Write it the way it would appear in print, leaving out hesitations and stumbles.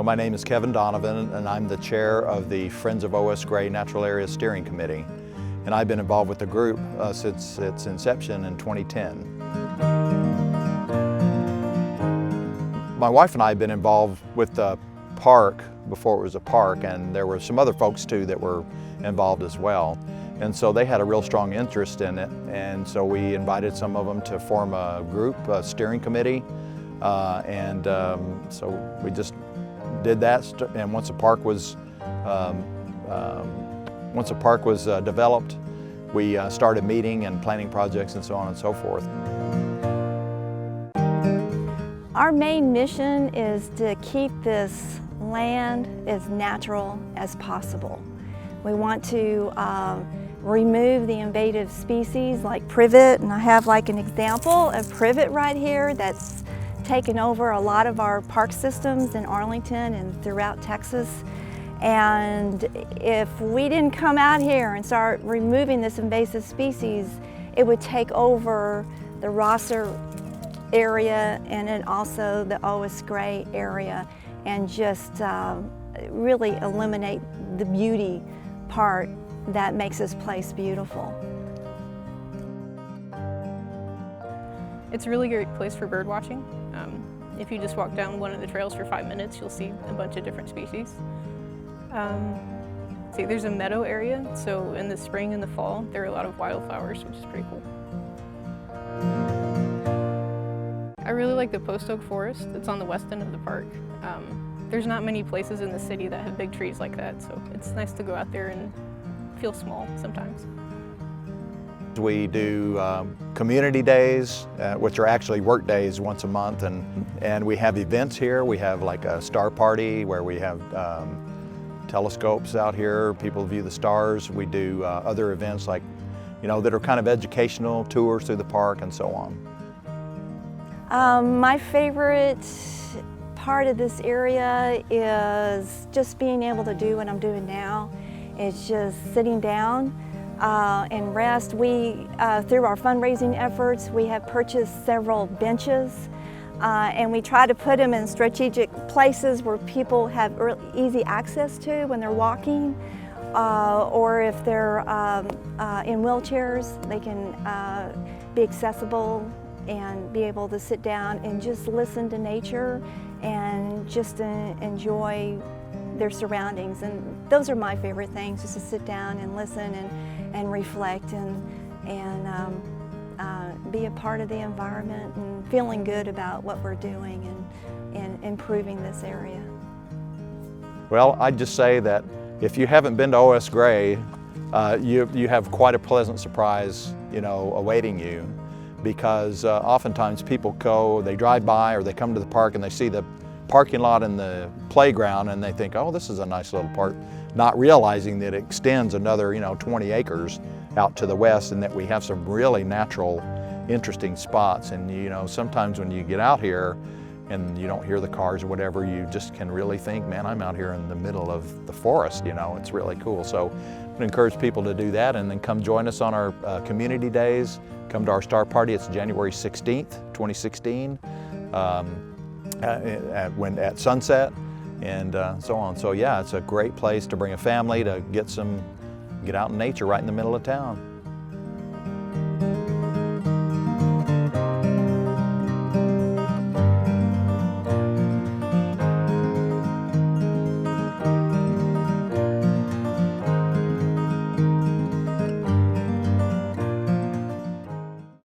My name is Kevin Donovan, and I'm the chair of the Friends of O.S. Gray Natural Area Steering Committee. And I've been involved with the group since its inception in 2010. My wife and I have been involved with the park before it was a park, and there were some other folks too that were involved as well. And so they had a real strong interest in it, and so we invited some of them to form a group, a steering committee, so we just did that. And once the park was developed, we started meeting and planning projects and so on and so forth. Our main mission is to keep this land as natural as possible. We want to remove the invasive species like privet, and I have like an example of privet right here that's taken over a lot of our park systems in Arlington and throughout Texas. And if we didn't come out here and start removing this invasive species, it would take over the Rosser area and then also the O.S. Gray area and just really eliminate the beauty part that makes this place beautiful. It's a really great place for bird watching. If you just walk down one of the trails for 5 minutes, you'll see a bunch of different species. See, there's a meadow area, so in the spring and the fall, there are a lot of wildflowers, which is pretty cool. I really like the post oak forest that's on the west end of the park. There's not many places in the city that have big trees like that, so it's nice to go out there and feel small sometimes. We do community days, which are actually work days once a month, and we have events here. We have like a star party where we have telescopes out here, people view the stars. We do other events like, that are kind of educational tours through the park and so on. My favorite part of this area is just being able to do what I'm doing now. It's just sitting down and rest. We, through our fundraising efforts, we have purchased several benches and we try to put them in strategic places where people have easy access to when they're walking, or if they're in wheelchairs, they can be accessible and be able to sit down and just listen to nature and just enjoy their surroundings. And those are my favorite things, just to sit down and listen and reflect and be a part of the environment and feeling good about what we're doing and improving this area. Well, I'd just say that if you haven't been to O.S. Gray, you have quite a pleasant surprise, awaiting you, because oftentimes people they drive by or they come to the park and they see the parking lot and the playground and they think, oh, this is a nice little park, not realizing that it extends another 20 acres out to the west, and that we have some really natural, interesting spots. And sometimes when you get out here and you don't hear the cars or whatever, you just can really think, man, I'm out here in the middle of the forest, it's really cool. So I would encourage people to do that, and then come join us on our community days. Come to our star party. It's January 16th, 2016, at sunset, and so on. So yeah, it's a great place to bring a family to get out in nature right in the middle of town.